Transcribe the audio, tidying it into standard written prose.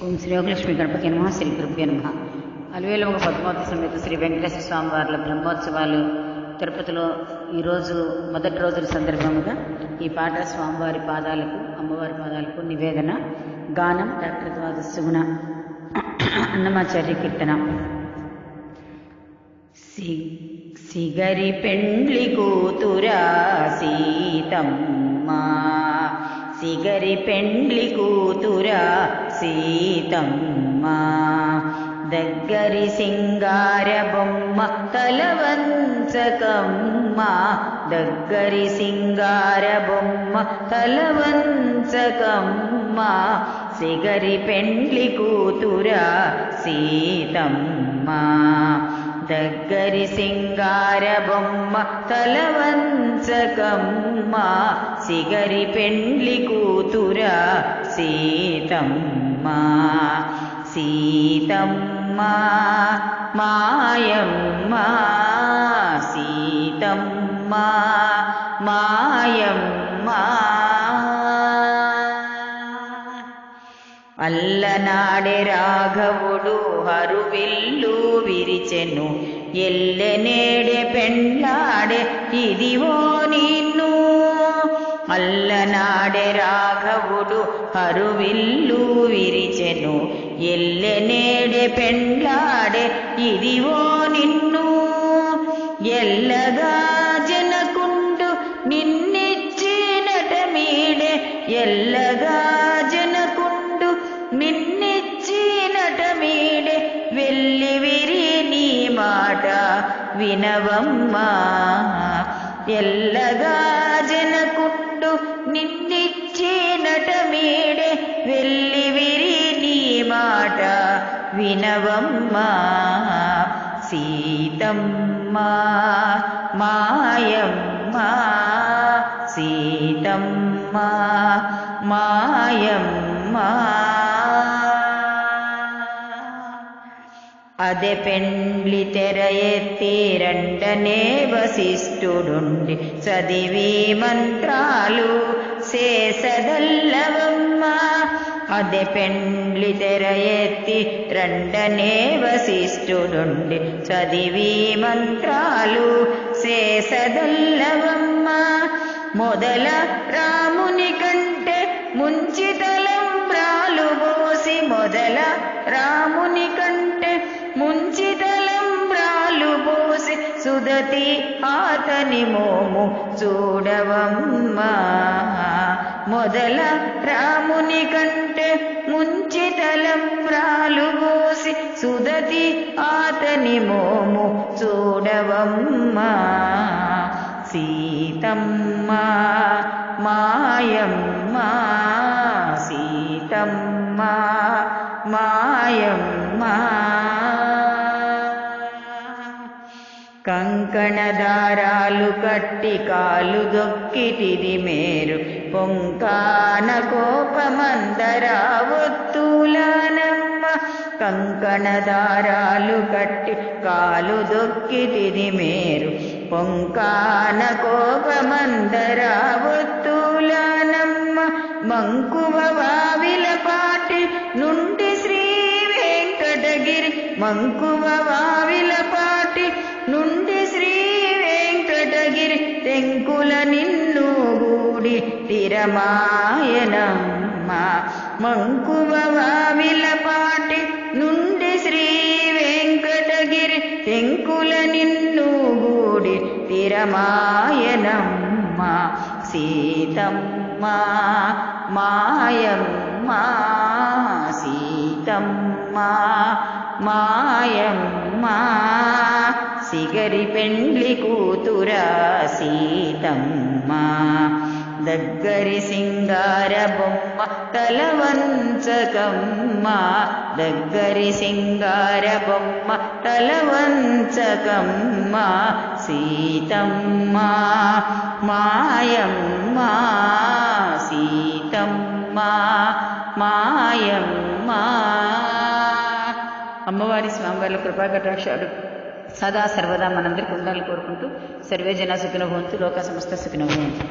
ఓం శ్రీ యోగలక్ష్మి గణపతి నమః. శ్రీ గురుభ్యో నమః. అలివేలుమగ పద్మావతి సమేత శ్రీ వెంకటేశ్వర స్వామి వార్ల బ్రహ్మోత్సవాలు తిరుపతిలో ఈరోజు మొదటి రోజుల సందర్భంగా ఈ పాట స్వామివారి పాదాలకు అమ్మవారి పాదాలకు నివేదన. గానం డాక్టర్ ద్వాద సుగుణ అన్నమాచార్య కీర్తన. సిగరి పెండ్లి కూతురా సీతమ్మ, సిగరి పెండ్లి కూతురా సీతమ్మ, దగ్గరి సింగార బొమ్మ తలవంచకమ్మ, దగ్గరి సింగార బొమ్మ తలవంచకమ్మ, సిగరి పెండ్లి కూతురా సీతమ్మ, దగ్గరి సింగార బొమ్మ తలవంచకమ్మ, సిగరి పెండ్లి కూతురా సీతమ్మ. సీతమ్మ మాయమ్మ, సీతమ్మ మాయమ్మ, అల్లనాడే రాఘవుడు హరువిల్లు విరిచెను, ఎల్లెనేడే పెండ్లాడే ఇదివో నిన్ను, అల్లనాడే రాఘవుడు హరువిల్లు విరిచెను, ఎల్లెనేడే పెండ్లాడే ఇదివో నిన్ను, ఎల్లగా జనకుండు నిన్నిచ్చినట మీడే, ఎల్లగా జనకుండు నిన్నిచ్చినట మీడే, వెళ్ళి విరి నీ మాట వినవమ్మా, ఎల్లగా జనకుండు నిన్నిచ్చినట మీడే, వెళ్ళి విరి నీ మాట వినవమ్మా. సీతమ్మ మాయమ్మ, సీతమ్మ మాయమ్మ, అదే పెండ్లి తెర ఎత్తి రండనే వశిష్ఠుడుండి, చదివి మంత్రాలు శేషదల్లవమ్మ, అదే పెండ్లి తెర ఎత్తి రండనే వశిష్ఠుడుండి, చదివి మంత్రాలు శేషదల్లవమ్మ, మొదల రాముని కంటే ముంచి తలంబ్రాలు పోసి, మొదల రాముని కంటే ముంచి తలంబ్రాలు పోసి, సుదతి ఆతని మోము చూడవమ్మా, మొదల రాముని కంటే ముంచి తలంబ్రాలు పోసి, సుదతి ఆతని మోము చూడవమ్మా. సీతమ్మ మాయమ్మ, సీతమ్మ మాయమ్మ, కంకణదారాలు కట్టి కాలు దొక్కిటిది మేరు, పొంకాన కోపమందరా ఒత్తులానమ్మ, కంకణదారాలు కట్టి కాలు దొక్కిటిది మేరు, పొంకాన కోపమందరా ఒత్తులానమ్మ, మంకువ వావిల పాటి నుండి శ్రీ వెంకటగిరి, మంకువ వావిల పాటి నుండి శ్రీ వెంకటగిరి, తెంకుల నిన్ను గూడి తిరమాయనమ్మ, మంకువ వావిల పాటి నుండి శ్రీ వెంకటగిరి, తెంకుల నిన్ను గూడి తిరమాయనమ్మ. సీతమ్మ మాయమ్మ, సీతమ్మ మాయమ్మ, సిగరి పెండ్లి కూతురా సీతమ్మ, దగ్గరి సింగార బొమ్మ తలవంచకమ్మ, దగ్గరి సింగార బొమ్మ తలవంచకమ్మ, సీతమ్మ మాయమ్మ, సీతమ్మ మాయమ్మ. అమ్మవారి స్వామివార్ల కృపాకటాక్షాలు సదా సర్వదా మనందరికీ ఉండాలని కోరుకుంటూ, సర్వే జన సుఖినో భవంతు, లోక సమస్త సుఖినో భవంతు.